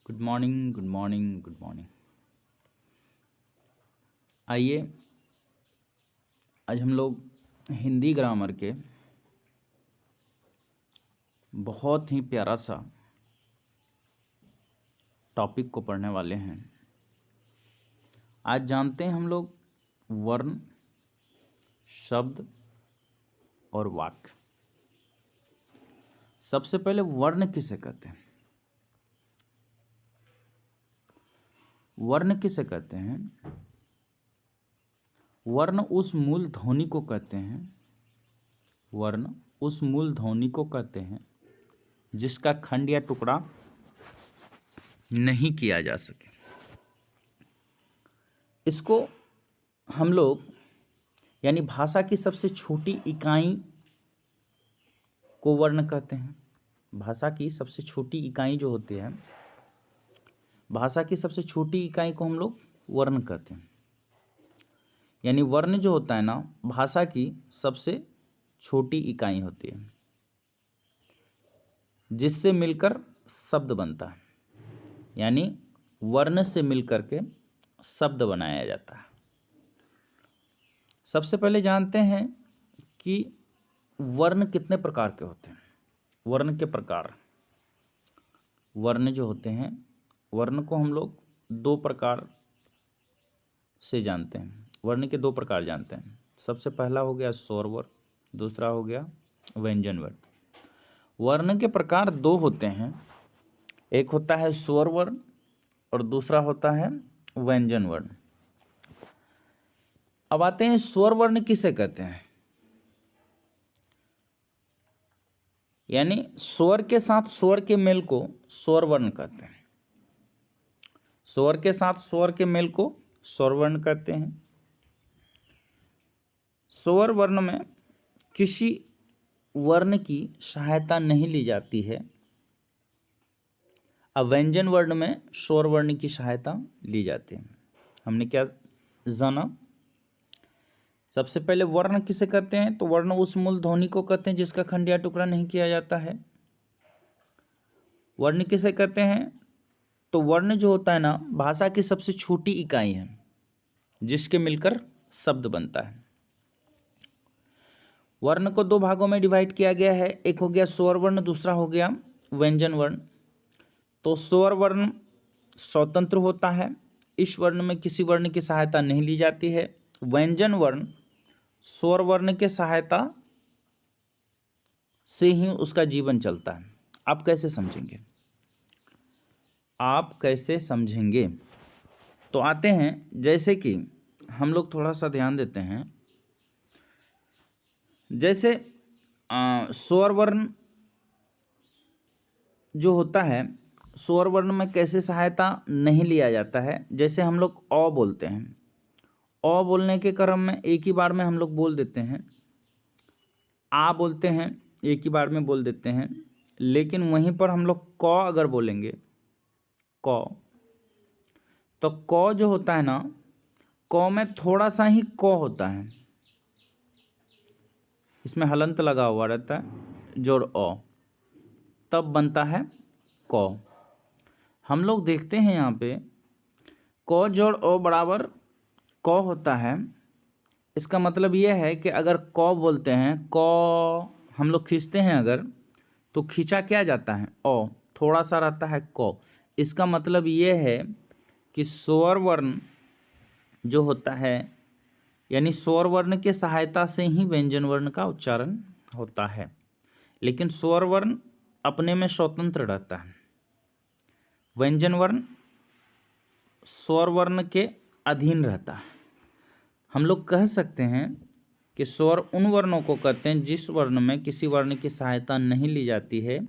Good morning, good morning, good morning. आइए आज हम लोग हिंदी ग्रामर के बहुत ही प्यारा सा टॉपिक को पढ़ने वाले हैं। आज जानते हैं हम लोग वर्ण, शब्द और वाक्य। सबसे पहले वर्ण किसे कहते हैं? वर्ण किसे कहते हैं? वर्ण उस मूल ध्वनि को कहते हैं। वर्ण उस मूल ध्वनि को कहते हैं जिसका खंड या टुकड़ा नहीं किया जा सके। इसको हम लोग यानी भाषा की सबसे छोटी इकाई को वर्ण कहते हैं। भाषा की सबसे छोटी इकाई जो होती है, भाषा की सबसे छोटी इकाई को हम लोग वर्ण कहते हैं। यानी वर्ण जो होता है ना, भाषा की सबसे छोटी इकाई होती है जिससे मिलकर शब्द बनता है। यानी वर्ण से मिलकर के शब्द बनाया जाता है। सबसे पहले जानते हैं कि वर्ण कितने प्रकार के होते हैं। वर्ण के प्रकार, वर्ण जो होते हैं, वर्ण को हम लोग दो प्रकार से जानते हैं। वर्ण के दो प्रकार जानते हैं। सबसे पहला हो गया स्वर वर्ण, दूसरा हो गया व्यंजन वर्ण। वर्ण के प्रकार दो होते हैं, एक होता है स्वर वर्ण और दूसरा होता है व्यंजन वर्ण। अब आते हैं स्वर वर्ण किसे कहते हैं। यानी स्वर के साथ स्वर के मेल को स्वर वर्ण कहते हैं। स्वर के साथ स्वर के मेल को स्वर वर्ण कहते हैं। स्वर वर्ण में किसी वर्ण की सहायता नहीं ली जाती है। अब व्यंजन वर्ण में स्वर वर्ण की सहायता ली जाती है। हमने क्या जाना? सबसे पहले वर्ण किसे कहते हैं? तो वर्ण उस मूल ध्वनि को कहते हैं जिसका खंड या टुकड़ा नहीं किया जाता है। वर्ण किसे कहते हैं? तो वर्ण जो होता है ना, भाषा की सबसे छोटी इकाई है जिसके मिलकर शब्द बनता है। वर्ण को दो भागों में डिवाइड किया गया है, एक हो गया स्वर वर्ण, दूसरा हो गया व्यंजन वर्ण। तो स्वर वर्ण स्वतंत्र होता है, इस वर्ण में किसी वर्ण की सहायता नहीं ली जाती है। व्यंजन वर्ण स्वर वर्ण के सहायता से ही उसका जीवन चलता है। आप कैसे समझेंगे? आप कैसे समझेंगे? तो आते हैं, जैसे कि हम लोग थोड़ा सा ध्यान देते हैं। जैसे स्वर वर्ण जो होता है, स्वर वर्ण में कैसे सहायता नहीं लिया जाता है। जैसे हम लोग अ बोलते हैं, अ बोलने के क्रम में एक ही बार में हम लोग बोल देते हैं। आ बोलते हैं, एक ही बार में बोल देते हैं। लेकिन वहीं पर हम लोग क अगर बोलेंगे, क, तो क जो होता है ना, क में थोड़ा सा ही क होता है, इसमें हलंत लगा हुआ रहता है जोड़ अ, तब बनता है क। हम लोग देखते हैं यहाँ पे क जोड़ अ बराबर क होता है। इसका मतलब यह है कि अगर क बोलते हैं, क हम लोग खींचते हैं अगर, तो खींचा क्या जाता है? अ, थोड़ा सा रहता है क। इसका मतलब यह है कि स्वर वर्ण जो होता है, यानी स्वर वर्ण के सहायता से ही व्यंजन वर्ण का उच्चारण होता है। लेकिन स्वर वर्ण अपने में स्वतंत्र रहता है। व्यंजन वर्ण स्वर वर्ण के अधीन रहता है। हम लोग कह सकते हैं कि स्वर उन वर्णों को कहते हैं जिस वर्ण में किसी वर्ण की सहायता नहीं ली जाती है।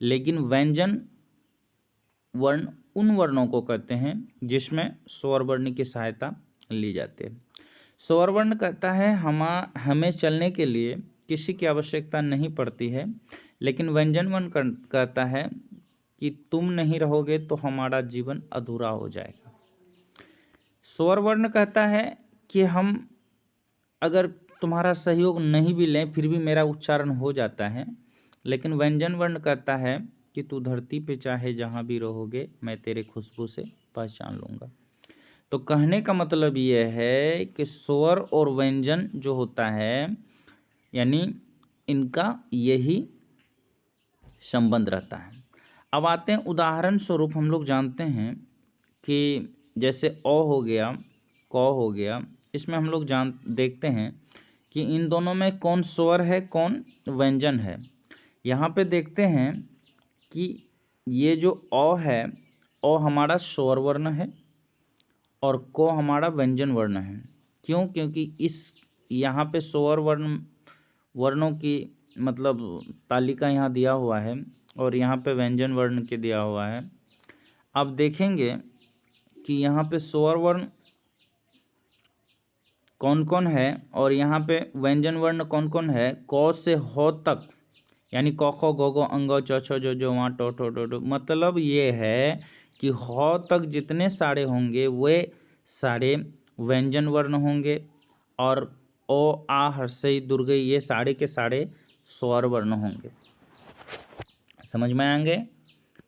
लेकिन व्यंजन वर्ण उन वर्णों को कहते हैं जिसमें स्वर वर्ण की सहायता ली जाती है। स्वर वर्ण कहता है हमें चलने के लिए किसी की आवश्यकता नहीं पड़ती है। लेकिन व्यंजन वर्ण कहता है कि तुम नहीं रहोगे तो हमारा जीवन अधूरा हो जाएगा। स्वर वर्ण कहता है कि हम अगर तुम्हारा सहयोग नहीं भी लें फिर भी मेरा उच्चारण हो जाता है। लेकिन व्यंजन वर्ण कहता है कि तू धरती पे चाहे जहाँ भी रहोगे मैं तेरे खुशबू से पहचान लूँगा। तो कहने का मतलब ये है कि स्वर और व्यंजन जो होता है यानी इनका यही संबंध रहता है। अब आते हैं उदाहरण स्वरूप हम लोग जानते हैं कि जैसे अ हो गया, क हो गया, इसमें हम लोग देखते हैं कि इन दोनों में कौन स्वर है कौन व्यंजन है। यहाँ पे देखते हैं कि ये जो अ है, अ हमारा स्वर वर्ण है और क हमारा व्यंजन वर्ण है। क्यों? क्योंकि इस यहाँ पे स्वर वर्णों की मतलब तालिका यहाँ दिया हुआ है और यहाँ पे व्यंजन वर्ण के दिया हुआ है। अब देखेंगे कि यहाँ पे स्वर वर्ण कौन कौन है और यहाँ पे व्यंजन वर्ण कौन कौन है। क से ह तक यानी क ख ग घ अंग च छ ज झ व ट ठ ड ढ। मतलब ये है कि ह तक जितने सारे होंगे वे सारे व्यंजन वर्ण होंगे और ओ आ हर्षई दुर्गई ये सारे के सारे स्वर वर्ण होंगे। समझ में आएंगे।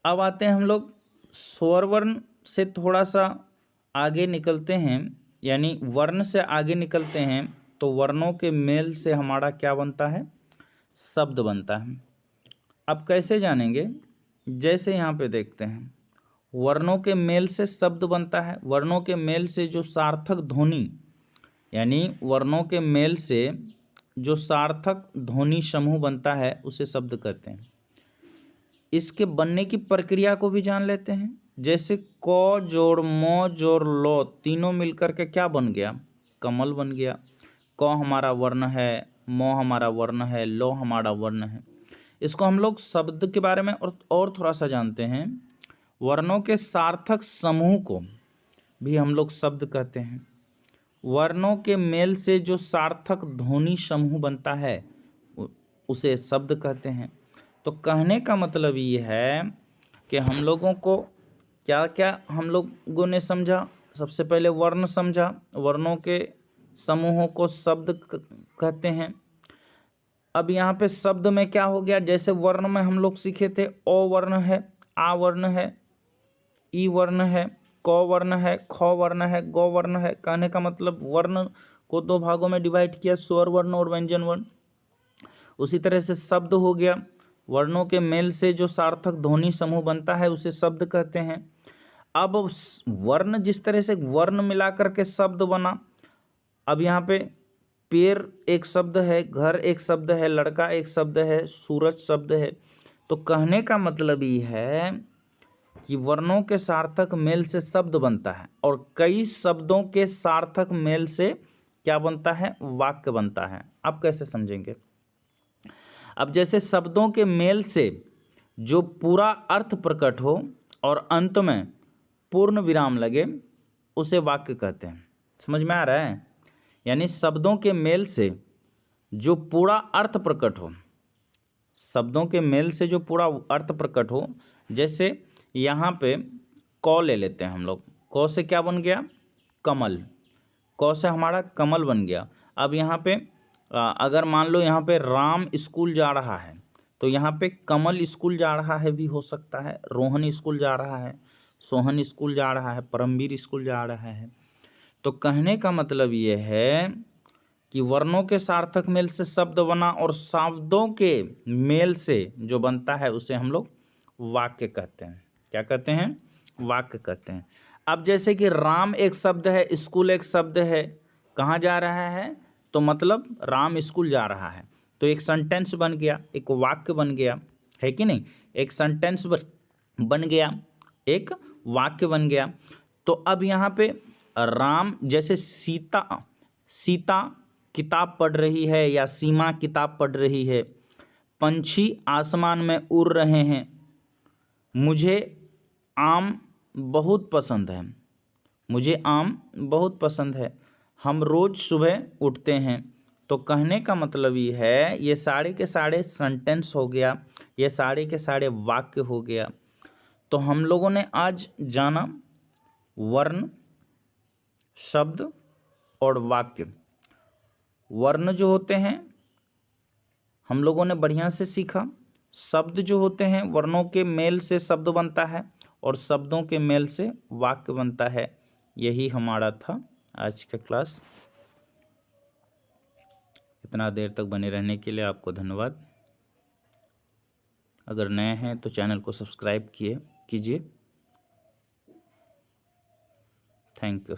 अब आते हैं हम लोग स्वर वर्ण से थोड़ा सा आगे निकलते हैं, यानी वर्ण से आगे निकलते हैं तो वर्णों के मेल से हमारा क्या बनता है? शब्द बनता है। अब कैसे जानेंगे? जैसे यहाँ पे देखते हैं वर्णों के मेल से शब्द बनता है। वर्णों के मेल से जो सार्थक ध्वनि यानी वर्णों के मेल से जो सार्थक ध्वनि समूह बनता है उसे शब्द कहते हैं। इसके बनने की प्रक्रिया को भी जान लेते हैं। जैसे क जोड़ म जोड़ लो तीनों मिलकर के क्या बन गया? कमल बन गया। क हमारा वर्ण है, म हमारा वर्ण है, लो हमारा वर्ण है। इसको हम लोग शब्द के बारे में और थोड़ा सा जानते हैं। वर्णों के सार्थक समूह को भी हम लोग शब्द कहते हैं। वर्णों के मेल से जो सार्थक ध्वनि समूह बनता है उसे शब्द कहते हैं। तो कहने का मतलब ये है कि हम लोगों को क्या क्या हम लोगों ने समझा। सबसे पहले वर्ण समझा, वर्णों के समूहों को शब्द कहते हैं। अब यहाँ पे शब्द में क्या हो गया? जैसे वर्ण में हम लोग सीखे थे ओ वर्ण है, आ वर्ण है, ई वर्ण है, क वर्ण है, ख वर्ण है, गो वर्ण है। कहने का मतलब वर्ण को दो भागों में डिवाइड किया, स्वर वर्ण और व्यंजन वर्ण। उसी तरह से शब्द हो गया, वर्णों के मेल से जो सार्थक ध्वनि समूह बनता है उसे शब्द कहते हैं। अब वर्ण जिस तरह से वर्ण मिलाकर के शब्द बना, अब यहाँ पे पेड़ एक शब्द है, घर एक शब्द है, लड़का एक शब्द है, सूरज शब्द है। तो कहने का मतलब ये है कि वर्णों के सार्थक मेल से शब्द बनता है और कई शब्दों के सार्थक मेल से क्या बनता है? वाक्य बनता है। आप कैसे समझेंगे? अब जैसे शब्दों के मेल से जो पूरा अर्थ प्रकट हो और अंत में पूर्ण विराम लगे उसे वाक्य कहते हैं। समझ में आ रहा है? यानी शब्दों के मेल से जो पूरा अर्थ प्रकट हो, शब्दों के मेल से जो पूरा अर्थ प्रकट हो। जैसे यहाँ पे क ले लेते हैं हम लोग। क से क्या बन गया? कमल। क से हमारा कमल बन गया। अब यहाँ पे अगर मान लो यहाँ पे राम स्कूल जा रहा है तो यहाँ पे कमल स्कूल जा रहा है भी हो सकता है, रोहन स्कूल जा रहा है, सोहन स्कूल जा रहा है, परमवीर स्कूल जा रहा है। तो कहने का मतलब ये है कि वर्णों के सार्थक मेल से शब्द बना और शब्दों के मेल से जो बनता है उसे हम लोग वाक्य कहते हैं। क्या कहते हैं? वाक्य कहते हैं। अब जैसे कि राम एक शब्द है, स्कूल एक शब्द है, कहाँ जा रहा है? तो मतलब राम स्कूल जा रहा है। तो एक सेंटेंस बन गया, एक वाक्य बन गया, है कि नहीं? एक सेंटेंस बन गया, एक वाक्य बन गया। तो अब यहाँ पे राम जैसे सीता किताब पढ़ रही है या सीमा किताब पढ़ रही है, पंछी आसमान में उड़ रहे हैं, मुझे आम बहुत पसंद है, मुझे आम बहुत पसंद है, हम रोज़ सुबह उठते हैं। तो कहने का मतलब ये है, ये सारे के सारे सेंटेंस हो गया, ये सारे के सारे वाक्य हो गया। तो हम लोगों ने आज जाना वर्ण, शब्द और वाक्य। वर्ण जो होते हैं हम लोगों ने बढ़िया से सीखा शब्द जो होते हैं वर्णों के मेल से शब्द बनता है और शब्दों के मेल से वाक्य बनता है। यही हमारा था आज का क्लास। इतना देर तक बने रहने के लिए आपको धन्यवाद। अगर नए हैं तो चैनल को सब्सक्राइब कीजिए। Thank you.